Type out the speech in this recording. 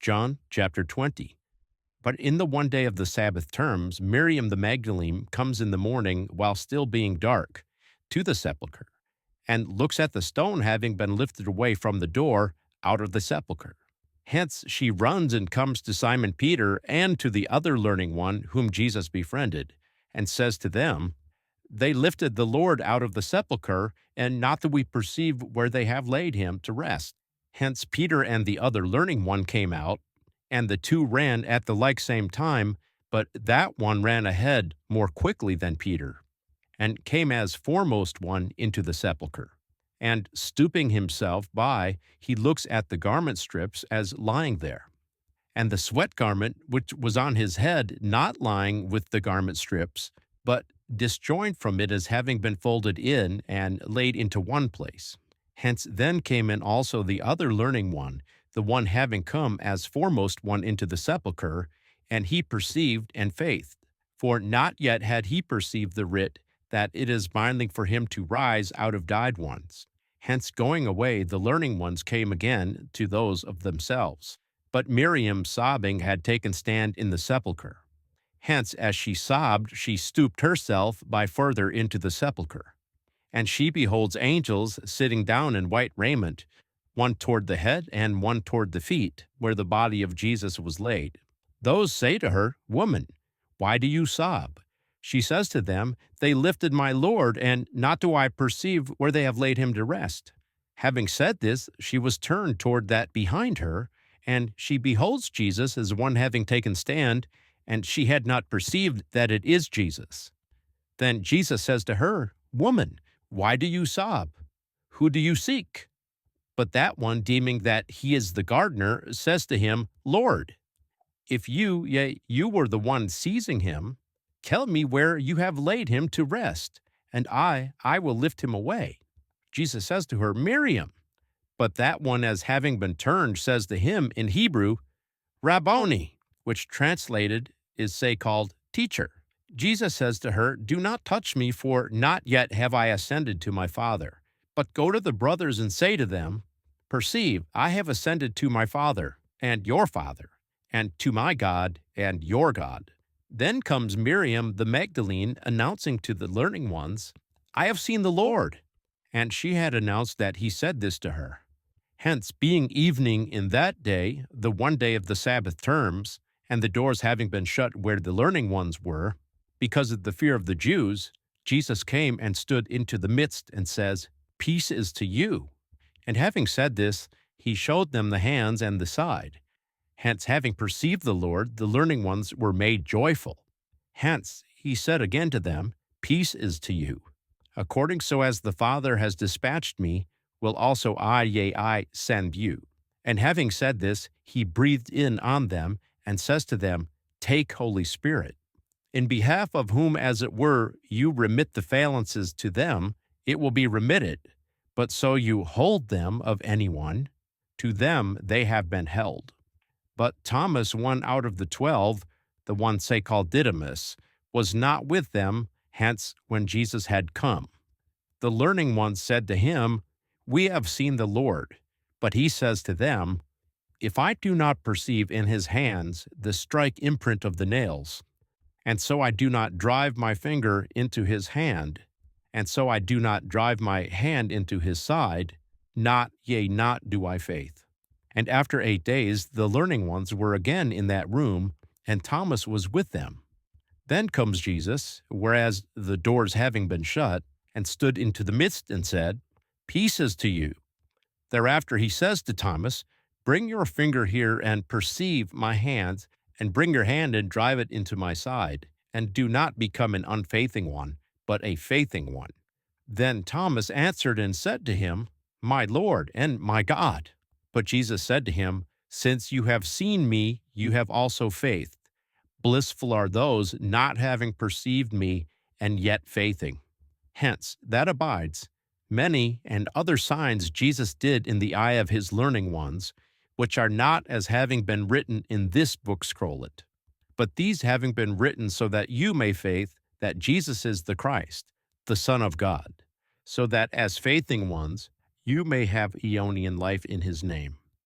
John chapter 20. But in the one day of the Sabbath terms, Miriam the Magdalene comes in the morning while still being dark to the sepulchre, and looks at the stone having been lifted away from the door out of the sepulchre. Hence she runs and comes to Simon Peter and to the other learning one whom Jesus befriended, and says to them, They lifted the Lord out of the sepulchre, and not that we perceive where they have laid him to rest. Hence Peter and the other learning one came out, and the two ran at the like same time, but that one ran ahead more quickly than Peter, and came as foremost one into the sepulchre. And stooping himself by, he looks at the garment strips as lying there, and the sweat garment which was on his head not lying with the garment strips, but disjoined from it as having been folded in and laid into one place. Hence then came in also the other learning one, the one having come as foremost one into the sepulchre, and he perceived and faithed. For not yet had he perceived the writ that it is binding for him to rise out of died ones. Hence going away, the learning ones came again to those of themselves. But Miriam, sobbing, had taken stand in the sepulchre. Hence, as she sobbed, she stooped herself by further into the sepulchre. And she beholds angels sitting down in white raiment, one toward the head and one toward the feet, where the body of Jesus was laid. Those say to her, Woman, why do you sob? She says to them, They lifted my Lord, and not do I perceive where they have laid him to rest. Having said this, she was turned toward that behind her, and she beholds Jesus as one having taken stand, and she had not perceived that it is Jesus. Then Jesus says to her, Woman, why do you sob? Who do you seek? But that one, deeming that he is the gardener, says to him, Lord, if you, yea, you were the one seizing him, tell me where you have laid him to rest, and I will lift him away. Jesus says to her, Miriam. But that one, as having been turned, says to him in Hebrew, Rabboni, which translated is say called teacher. Jesus says to her, Do not touch me, for not yet have I ascended to my Father. But go to the brothers and say to them, Perceive, I have ascended to my Father and your Father, and to my God and your God. Then comes Miriam the Magdalene, announcing to the learning ones, I have seen the Lord. And she had announced that he said this to her. Hence, being evening in that day, the one day of the Sabbath terms, and the doors having been shut where the learning ones were, because of the fear of the Jews, Jesus came and stood into the midst and says, Peace is to you. And having said this, he showed them the hands and the side. Hence, having perceived the Lord, the learning ones were made joyful. Hence, he said again to them, Peace is to you. According so as the Father has dispatched me, will also I send you. And having said this, he breathed in on them, and says to them, Take Holy Spirit. In behalf of whom, as it were, you remit the faillances to them, it will be remitted. But so you hold them of anyone, to them they have been held. But Thomas, one out of the 12, the one say called Didymus, was not with them, hence when Jesus had come. The learning ones said to him, We have seen the Lord. But he says to them, If I do not perceive in his hands the strike imprint of the nails, and so I do not drive my finger into his hand, and so I do not drive my hand into his side, not do I faith. And after 8 days, the learning ones were again in that room, and Thomas was with them. Then comes Jesus, whereas the doors having been shut, and stood into the midst and said, Peace is to you. Thereafter he says to Thomas, Bring your finger here and perceive my hands, and bring your hand and drive it into my side, and do not become an unfaithing one, but a faithing one. Then Thomas answered and said to him, My Lord and my God. But Jesus said to him, Since you have seen me, you have also faith. Blissful are those not having perceived me and yet faithing. Hence, that abides. Many and other signs Jesus did in the eye of his learning ones, which are not as having been written in this book scrollet. But these having been written so that you may faith that Jesus is the Christ, the Son of God, so that as faithing ones, you may have Aeonian life in his name.